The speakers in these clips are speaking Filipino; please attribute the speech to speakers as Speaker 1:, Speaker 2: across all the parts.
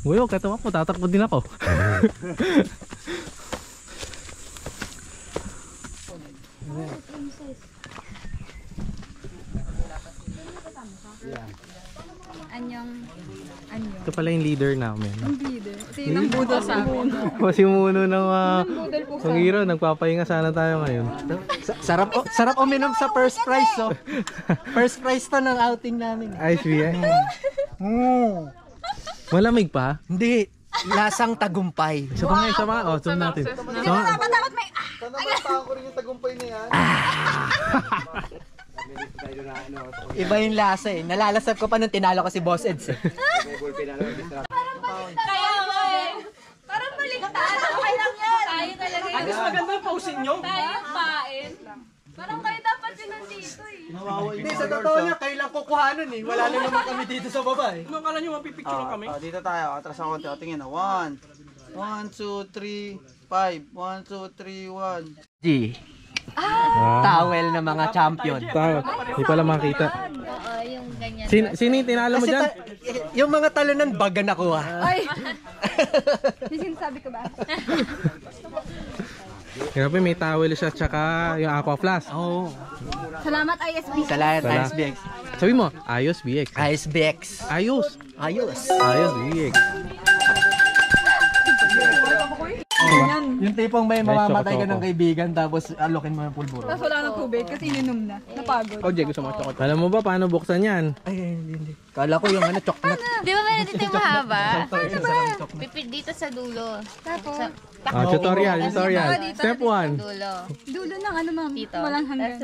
Speaker 1: Buyok, eto ako, tatakbo din ako. Ito pala yung leader namin.
Speaker 2: Yung leader? Ito yung nang budol sa amin.
Speaker 1: Kasi muno ng Pangiro, nagpapahinga sana tayo ngayon.
Speaker 3: Sarap uminom sa first prize, so. First prize to ng outing namin.
Speaker 1: Ice beer? Malamig pa?
Speaker 3: Hindi. Lasang tagumpay.
Speaker 1: Isa pa nga, isa pa. O, zoom natin.
Speaker 2: Dapat may...
Speaker 4: Tanamataan ko rin yung tagumpay na yan.
Speaker 3: Iba yung lasa eh. Nalalasap ko pa nung tinalo ko si Boss Eds eh.
Speaker 2: Kaya mo eh. Parang baliktad. Okay lang yan. Tayo talaga yun.
Speaker 3: Mas maganda yung pausin nyo.
Speaker 2: Tayo yung pain. Parang kayo dapat yun nandito eh.
Speaker 3: Hindi, sa totoo niya, kayo lang kukuhanan eh. Wala lang naman kami dito sa baba eh.
Speaker 5: Ano kala nyo mapipicture lang kami?
Speaker 4: Dito tayo, atras ang konti. O, tingin na. 1, 2, 3, 5. 1, 2, 3, 1.
Speaker 3: G. Towel na mga champion.
Speaker 1: Hindi pala makita.
Speaker 2: Oo, yung ganyan.
Speaker 1: Sino yung tinalo mo dyan?
Speaker 3: Yung mga talunan, baga nakuha.
Speaker 2: Ay! Yung sinasabi ko ba?
Speaker 1: Grabe, may towel siya tsaka yung aqua flask.
Speaker 3: Oo.
Speaker 2: Salamat ISB.
Speaker 3: Salamat,
Speaker 1: Salamat.
Speaker 3: Ice BX.
Speaker 1: Sabi mo, ayos BX.
Speaker 3: Ice BX.
Speaker 1: Ayos.
Speaker 3: Ayos.
Speaker 1: Ayos BX.
Speaker 3: Yung tipong may mamamatay ka
Speaker 1: choco-choco.
Speaker 3: ng kaibigan tapos alokin mo yung pulburo.
Speaker 2: Tapos wala ng tubig kasi ininom na. Napagod.
Speaker 5: Oh, Jay, gusto mo chocolate?
Speaker 1: Alam mo ba paano buksan yan?
Speaker 3: Ay, hindi. Kala ko yung chocolate.
Speaker 6: Di ba meron dito yung mahaba?
Speaker 3: Ano
Speaker 6: Pipit dito sa dulo.
Speaker 2: Tapos,
Speaker 1: Tutorial. Step 1.
Speaker 6: Dulo.
Speaker 2: dulo ng ano ma'am.
Speaker 6: Dito.
Speaker 2: Walang hanggang.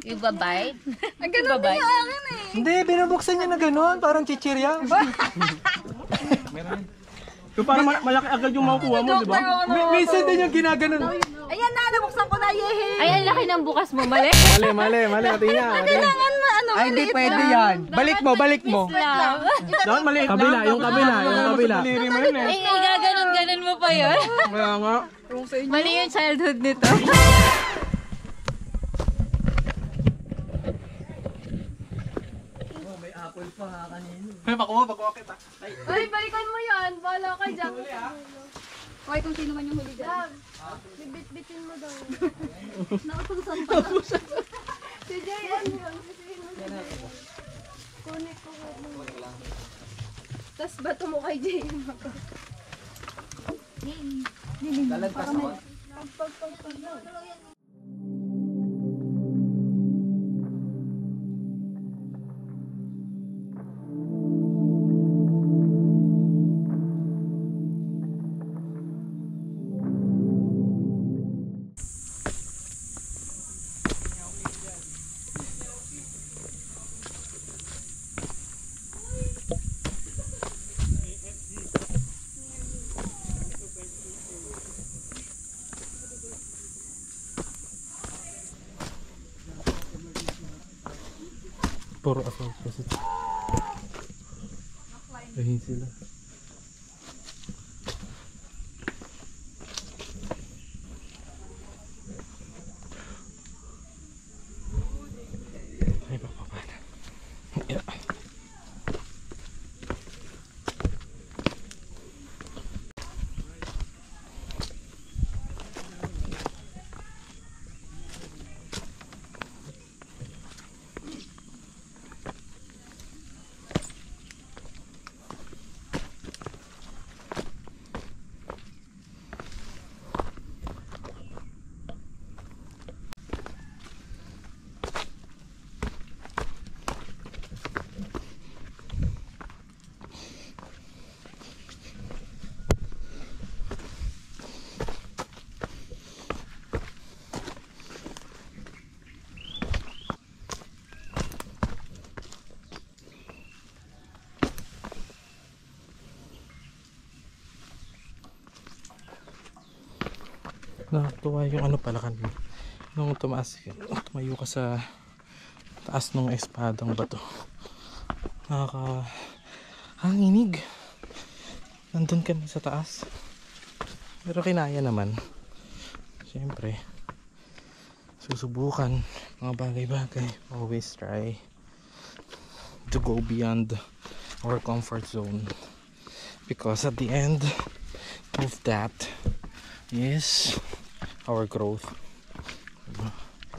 Speaker 6: Yung babay.
Speaker 2: Ang ganun din yung akin eh.
Speaker 3: Hindi, binubuksan niya na gano'n. Parang chichirya.
Speaker 5: Yung parang malaki agad yung makukuha mo, di ba?
Speaker 3: Minsan din yung ginaganon.
Speaker 2: Ayan na, nabuksan ko na yehe.
Speaker 6: Ay, ang laki ng bukas mo. Mali.
Speaker 1: Mali. Tingnan.
Speaker 2: Kailangan ano,
Speaker 3: Ay, hindi pwede yan. Balik mo.
Speaker 5: Dapat maliit lang.
Speaker 1: Kabila, yung kabila.
Speaker 5: Daliri mo yun eh.
Speaker 6: Ay, gaganon mo pa yun.
Speaker 5: Kaya nga.
Speaker 6: Mali yung childhood nito.
Speaker 5: Ay, pakuha kita.
Speaker 2: Ay, balikan mo yan. Bahala ka dyan. Okay, kung sino man yung huli dyan. Bibit-bitin mo daw. Nakatusan pa lang. Si Jay, ano yun? Connect ko. Tapos bato mo kay Jay.
Speaker 4: Lalagpas ako.
Speaker 1: Puro assault kasi. Ayun sila. Ay, papapana. Yeah. Nakakatuwa yung ano pala kanina. Nung tumayo ka sa taas ng espadang bato. Hanginig. Nandun ka na sa taas. Pero kinaya naman. Siyempre, susubukan mga bagay-bagay. Always try to go beyond our comfort zone, because at the end of that is our growth.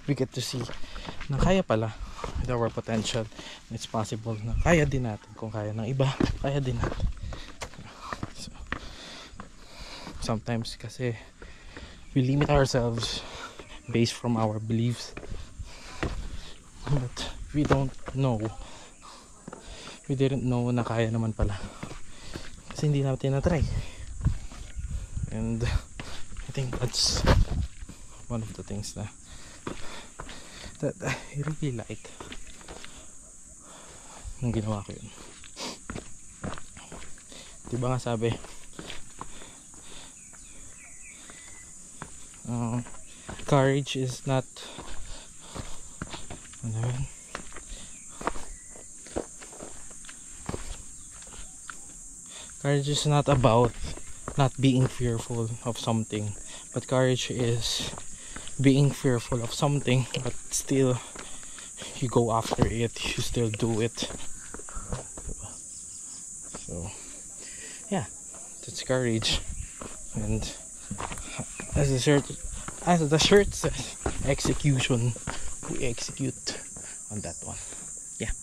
Speaker 1: We get to see na kaya pala with our potential. It's possible na kaya din natin. Kung kaya ng iba, kaya din natin. So, sometimes kasi we limit ourselves based from our beliefs, but we don't know, we didn't know na kaya naman pala kasi hindi natin na-try. And I think that's one of the things that I really like nung ginawa ko yun. Diba nga sabi, courage is not, ano yun? Courage is not about not being fearful of something, but courage is being fearful of something but still you go after it, you still do it. So yeah, that's courage. And as the shirt says, execution, we execute on that one. Yeah.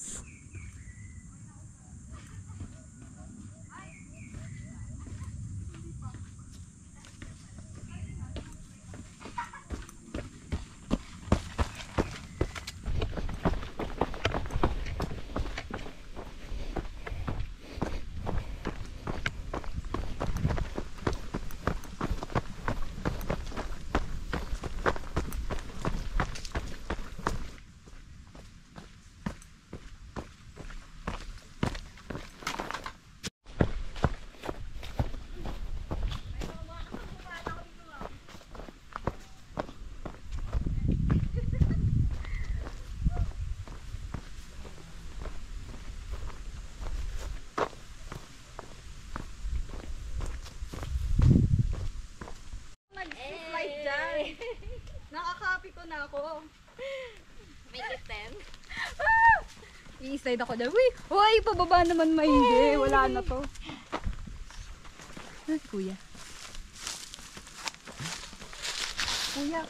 Speaker 2: Nag-slide dyan. Nakaka-happy ko na ako.
Speaker 6: Make it 10.
Speaker 2: I-slide ako dyan. Uy, pababa naman maigi. Wala na to. Ay, kuya. Kuya.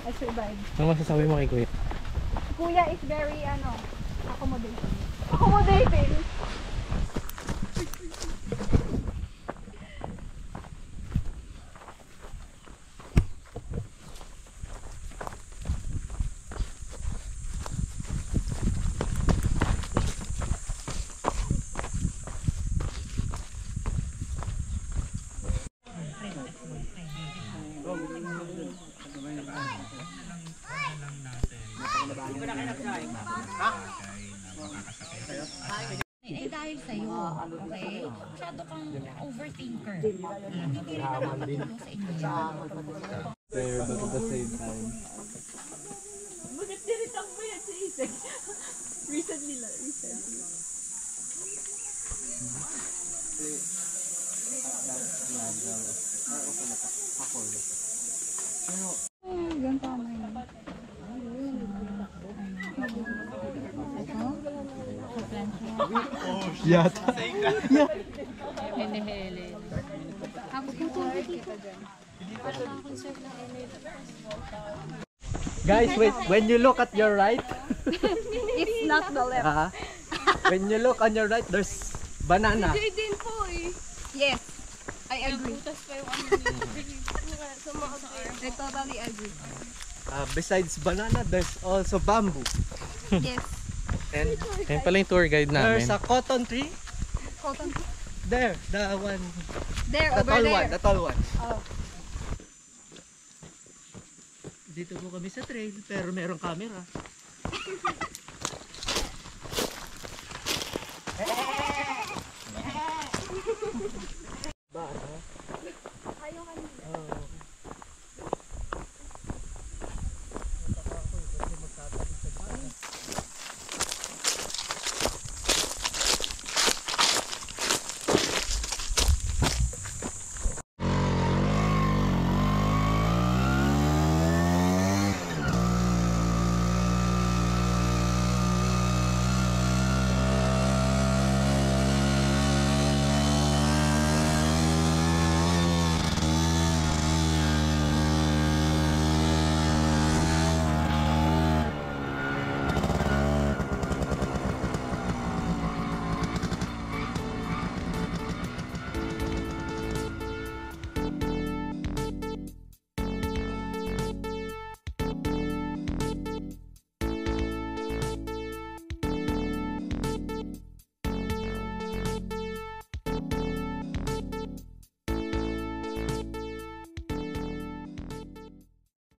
Speaker 2: I survived.
Speaker 1: Ano masasabi mo kay Kuya?
Speaker 2: Kuya is very, accommodating. Accommodating!
Speaker 6: Eh dahil sa'yo, okay? Masyado kang overthinker. Hindi rin nakakatulong sa inyo.
Speaker 5: But at the same time.
Speaker 2: Yan tama yun.
Speaker 3: Yata.
Speaker 6: Hele-hele.
Speaker 3: Guys, wait. When you look at your right,
Speaker 2: It's not the left.
Speaker 3: when you look on your right, there's banana.
Speaker 2: din po eh. Yes, I agree. I totally agree.
Speaker 3: Besides banana, there's also bamboo.
Speaker 2: Yes.
Speaker 3: And
Speaker 1: Ayun pala yung tour guide namin.
Speaker 3: there's a cotton tree.
Speaker 2: Cotton.
Speaker 3: There, the one,
Speaker 2: There,
Speaker 3: the
Speaker 2: over
Speaker 3: tall
Speaker 2: there.
Speaker 3: one, the tall one.
Speaker 2: Oh.
Speaker 3: Dito po kami sa trail, pero merong camera.